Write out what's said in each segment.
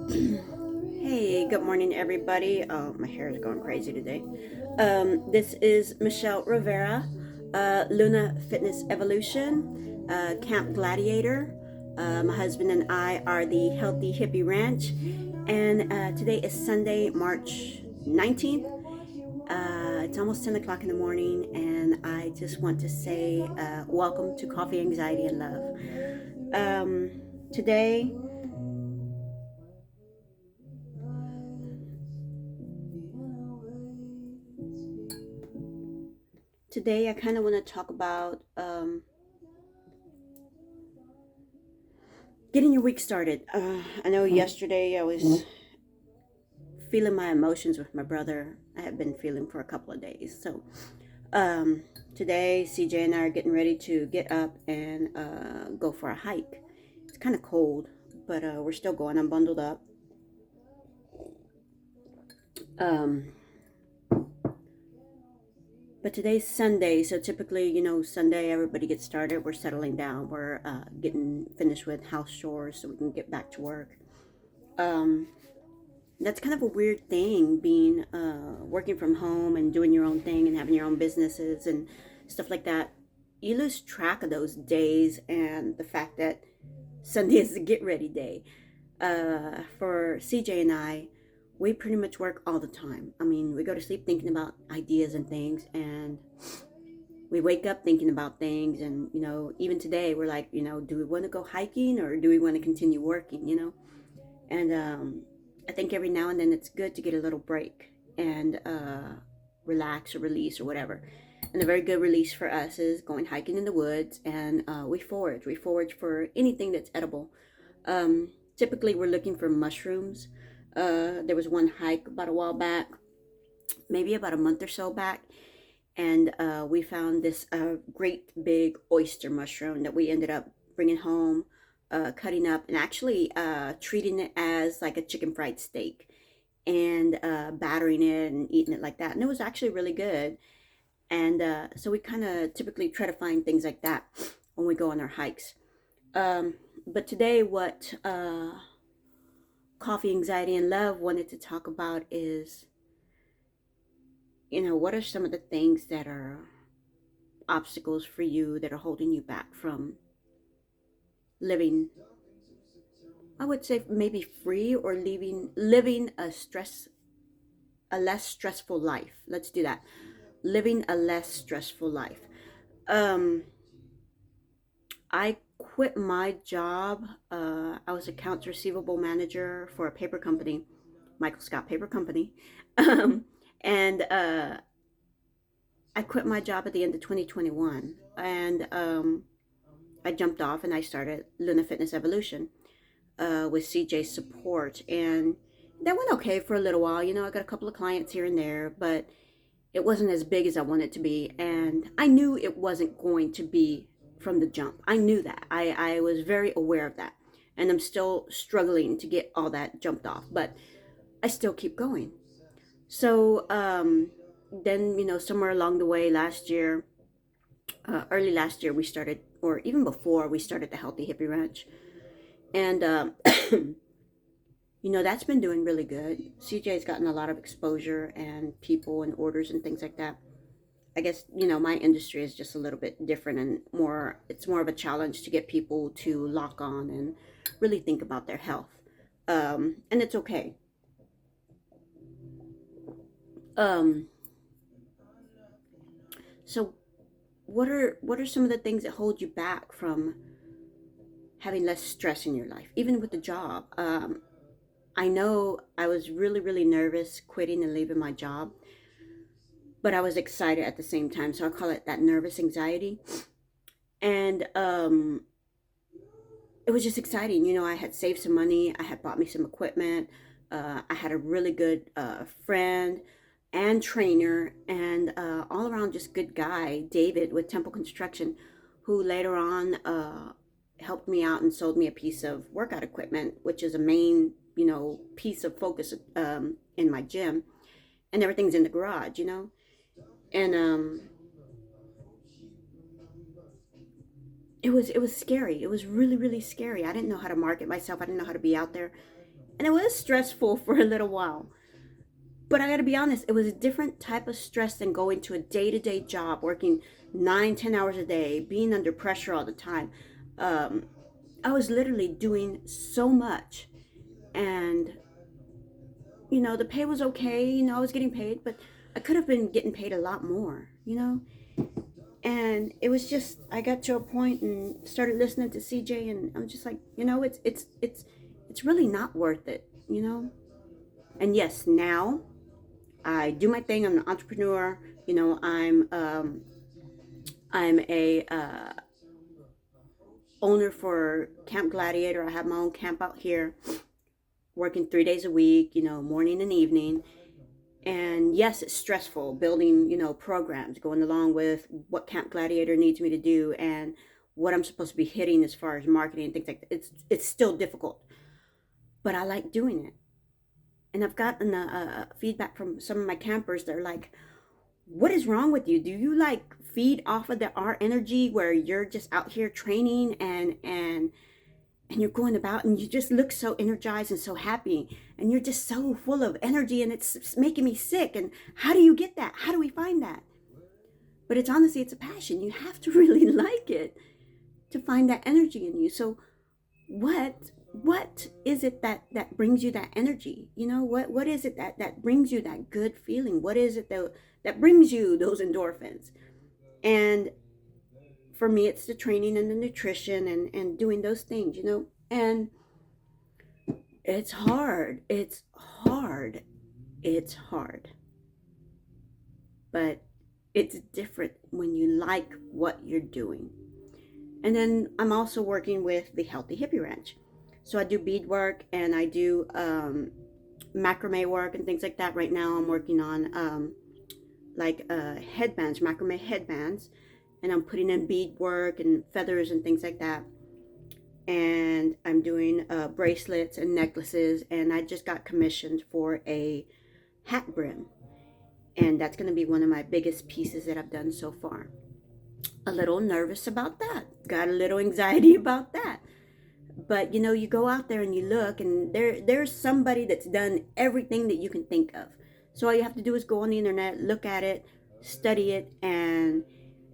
Hey, good morning, everybody. Oh, my hair is going crazy today. This is Michelle Rivera, Luna Fitness Evolution, Camp Gladiator. My husband and I are the Healthy Hippie Ranch, and today is Sunday, March 19th. It's almost 10 o'clock in the morning, and I just want to say welcome to Coffee, Anxiety, and Love. Today, I kind of want to talk about getting your week started. I know yesterday I was feeling my emotions with my brother. I have been feeling for a couple of days. So um, today, CJ and I are getting ready to get up and go for a hike. It's kind of cold, but we're still going. I'm bundled up. Um, but today's Sunday, so typically, Sunday everybody gets started. We're settling down. We're getting finished with house chores so we can get back to work. Um, that's kind of a weird thing being working from home and doing your own thing and having your own businesses and stuff like that. You lose track of those days and the fact that Sunday is the get ready day. For CJ and I, we pretty much work all the time. I mean, we go to sleep thinking about ideas and things, and we wake up thinking about things. And, even today, we're like, do we want to go hiking or do we want to continue working? And I think every now and then it's good to get a little break and relax or release or whatever. And a very good release for us is going hiking in the woods, and we forage. We forage for anything that's edible. Typically, we're looking for mushrooms. There was one hike about a while back, maybe about a month or so back, and we found this great big oyster mushroom that we ended up bringing home, cutting up, and actually treating it as like a chicken fried steak and battering it and eating it like that. And it was actually really good. And so we kind of typically try to find things like that when we go on our hikes. Um, but today, what Coffee, Anxiety, and Love wanted to talk about is, what are some of the things that are obstacles for you that are holding you back from living, I would say maybe free, or living a less stressful life. Let's do that. Living a less stressful life. Um, I quit my job. I was accounts receivable manager for a paper company, Michael Scott Paper Company. And I quit my job at the end of 2021. And I jumped off and I started Luna Fitness Evolution with CJ's support. And that went okay for a little while. I got a couple of clients here and there, but it wasn't as big as I wanted it to be. And I knew it wasn't going to be from the jump. I knew that. I was very aware of that. And I'm still struggling to get all that jumped off, but I still keep going. So then, somewhere along the way last year, early last year, we started, or even before, we started the Healthy Hippie Ranch. And that's been doing really good. CJ's gotten a lot of exposure and people and orders and things like that. I guess, my industry is just a little bit different and it's more of a challenge to get people to lock on and really think about their health. And it's okay. Um, so what are some of the things that hold you back from having less stress in your life, even with the job? I know I was really, really nervous quitting and leaving my job, but I was excited at the same time. So I call it that nervous anxiety. And it was just exciting. I had saved some money, I had bought me some equipment. I had a really good friend and trainer, and all around just good guy, David with Temple Construction, who later on helped me out and sold me a piece of workout equipment, which is a main, piece of focus in my gym. And everything's in the garage. And it was scary. It was really, really scary. I didn't know how to market myself. I didn't know how to be out there. And it was stressful for a little while. But I gotta be honest, it was a different type of stress than going to a day-to-day job, working 9, 10 hours a day, being under pressure all the time. Um, I was literally doing so much. And, the pay was okay. I was getting paid, but I could have been getting paid a lot more. And it was just, I got to a point and started listening to CJ, and I'm just like, it's really not worth it. And yes, now I do my thing. I'm an entrepreneur. I'm a owner for Camp Gladiator. I have my own camp out here, working 3 days a week. Morning and evening. And yes, it's stressful building, programs, going along with what Camp Gladiator needs me to do and what I'm supposed to be hitting as far as marketing and things like that. It's still difficult, but I like doing it. And I've gotten a feedback from some of my campers. They're like, what is wrong with you? Do you like feed off of our energy where you're just out here training and you're going about and you just look so energized and so happy and you're just so full of energy and it's making me sick? And how do you get that? How do we find that? But it's honestly, it's a passion. You have to really like it to find that energy in you. So what is it that brings you that energy? What is it that brings you that good feeling? What is it that brings you those endorphins? And for me, it's the training and the nutrition and doing those things. And it's hard. It's hard. It's hard. But it's different when you like what you're doing. And then I'm also working with the Healthy Hippie Ranch. So I do bead work and I do macrame work and things like that. Right now I'm working on headbands, macrame headbands. And I'm putting in bead work and feathers and things like that. And I'm doing bracelets and necklaces. And I just got commissioned for a hat brim. And that's going to be one of my biggest pieces that I've done so far. A little nervous about that. Got a little anxiety about that. But you go out there and you look, and there's somebody that's done everything that you can think of. So all you have to do is go on the internet, look at it, study it, and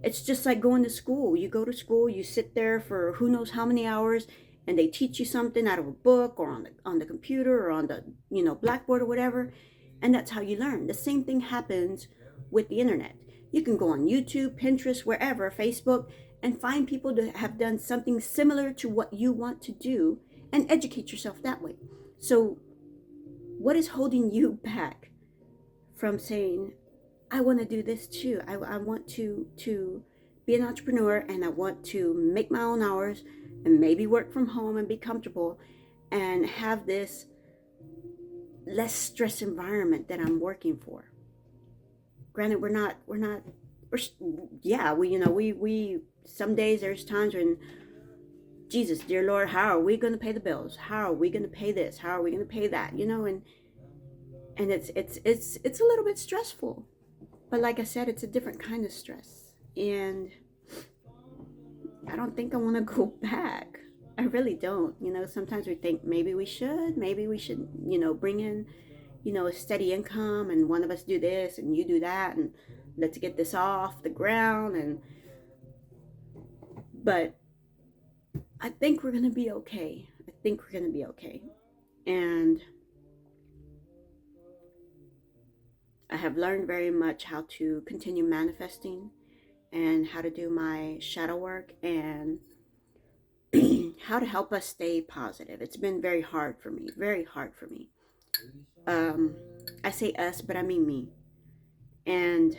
it's just like going to school. You go to school, you sit there for who knows how many hours, and they teach you something out of a book or on the computer or on the blackboard or whatever, and that's how you learn. The same thing happens with the internet. You can go on YouTube, Pinterest, wherever, Facebook, and find people that have done something similar to what you want to do and educate yourself that way. So what is holding you back from saying, I want to do this too? I want to be an entrepreneur, and I want to make my own hours and maybe work from home and be comfortable and have this less stress environment that I'm working for. Granted, we some days there's times when, Jesus, dear Lord, how are we going to pay the bills? How are we going to pay this? How are we going to pay that? And it's a little bit stressful. But like I said, it's a different kind of stress. And I don't think I want to go back. I really don't. Sometimes we think maybe we should bring in, a steady income, and one of us do this and you do that, and let's get this off the ground. But I think we're going to be okay. And I have learned very much how to continue manifesting and how to do my shadow work and how to help us stay positive. It's been very hard for me. I say us, but I mean me. And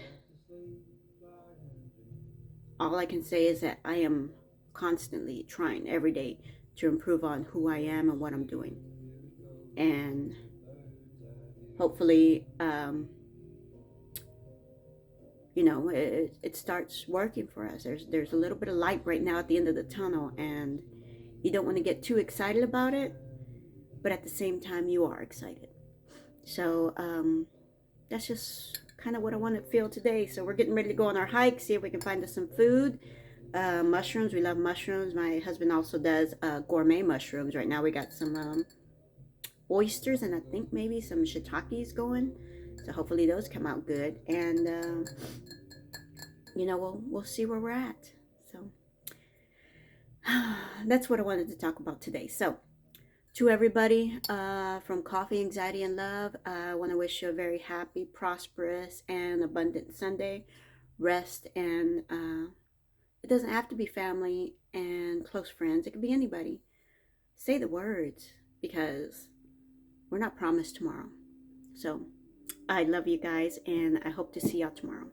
all I can say is that I am constantly trying every day to improve on who I am and what I'm doing. And hopefully, it starts working for us. There's a little bit of light right now at the end of the tunnel, and you don't want to get too excited about it, but at the same time you are excited. So that's just kind of what I want to feel today. So we're getting ready to go on our hike, see if we can find us some food. Mushrooms, we love mushrooms. My husband also does gourmet mushrooms. Right now we got some oysters, and I think maybe some shiitakes going. So hopefully those come out good. And we'll see where we're at. So that's what I wanted to talk about today. So to everybody from Coffee, Anxiety, and Love, I want to wish you a very happy, prosperous, and abundant Sunday. Rest, and it doesn't have to be family and close friends. It could be anybody. Say the words, because we're not promised tomorrow. So I love you guys, and I hope to see y'all tomorrow.